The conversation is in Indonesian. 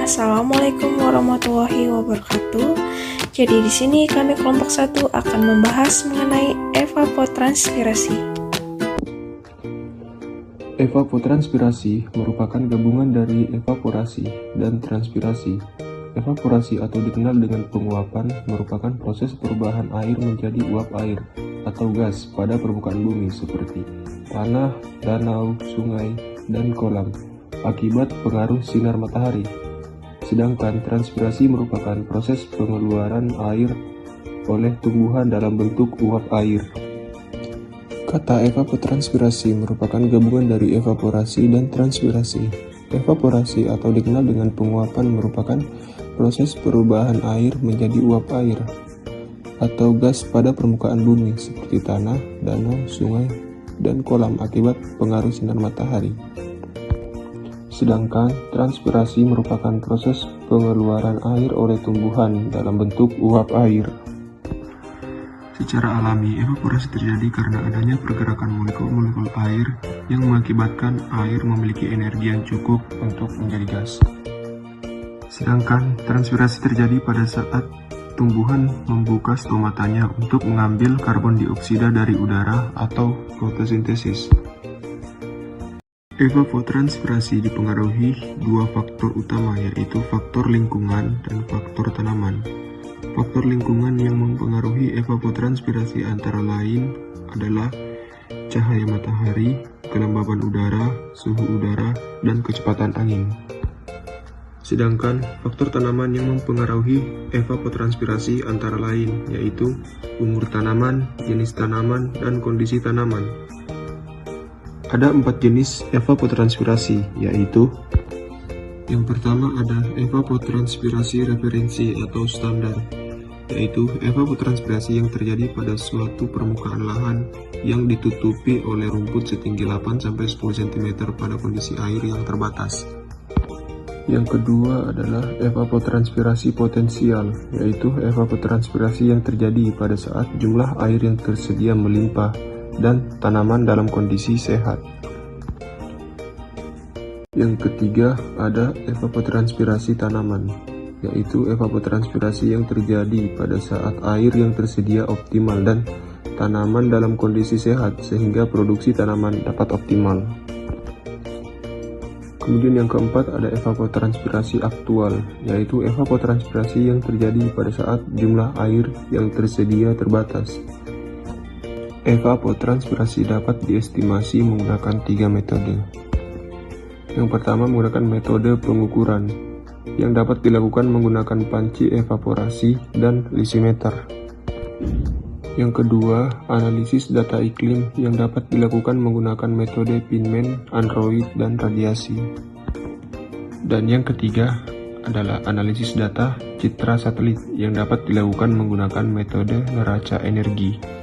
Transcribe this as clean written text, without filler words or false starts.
Assalamualaikum warahmatullahi wabarakatuh. Jadi di sini kami kelompok 1 akan membahas mengenai evapotranspirasi. Evapotranspirasi merupakan gabungan dari evaporasi dan transpirasi. Evaporasi atau dikenal dengan penguapan merupakan proses perubahan air menjadi uap air atau gas pada permukaan bumi seperti tanah, danau, sungai, dan kolam akibat pengaruh sinar matahari. Sedangkan transpirasi merupakan proses pengeluaran air oleh tumbuhan dalam bentuk uap air. Kata evapotranspirasi merupakan gabungan dari evaporasi dan transpirasi. Evaporasi atau dikenal dengan penguapan merupakan proses perubahan air menjadi uap air atau gas pada permukaan bumi seperti tanah, danau, sungai, dan kolam akibat pengaruh sinar matahari. Sedangkan transpirasi merupakan proses pengeluaran air oleh tumbuhan dalam bentuk uap air. Secara alami, evaporasi terjadi karena adanya pergerakan molekul-molekul air yang mengakibatkan air memiliki energi yang cukup untuk menjadi gas. Sedangkan transpirasi terjadi pada saat tumbuhan membuka stomatanya untuk mengambil karbon dioksida dari udara atau fotosintesis. Evapotranspirasi dipengaruhi dua faktor utama, yaitu faktor lingkungan dan faktor tanaman. Faktor lingkungan yang mempengaruhi evapotranspirasi antara lain adalah cahaya matahari, kelembaban udara, suhu udara, dan kecepatan angin. Sedangkan faktor tanaman yang mempengaruhi evapotranspirasi antara lain yaitu umur tanaman, jenis tanaman, dan kondisi tanaman. Ada 4 jenis evapotranspirasi, yaitu yang pertama ada evapotranspirasi referensi atau standar, yaitu evapotranspirasi yang terjadi pada suatu permukaan lahan yang ditutupi oleh rumput setinggi 8-10 cm pada kondisi air yang terbatas. Yang kedua adalah evapotranspirasi potensial, yaitu evapotranspirasi yang terjadi pada saat jumlah air yang tersedia melimpah dan tanaman dalam kondisi sehat. Yang ketiga ada evapotranspirasi tanaman, yaitu evapotranspirasi yang terjadi pada saat air yang tersedia optimal dan tanaman dalam kondisi sehat sehingga produksi tanaman dapat optimal. Kemudian yang keempat ada evapotranspirasi aktual, yaitu evapotranspirasi yang terjadi pada saat jumlah air yang tersedia terbatas. Evapotranspirasi dapat diestimasi menggunakan 3 metode. Yang pertama menggunakan metode pengukuran, yang dapat dilakukan menggunakan panci evaporasi dan lisimeter. Yang kedua, analisis data iklim yang dapat dilakukan menggunakan metode Pinman, Android, dan radiasi. Dan yang ketiga adalah analisis data citra satelit yang dapat dilakukan menggunakan metode neraca energi.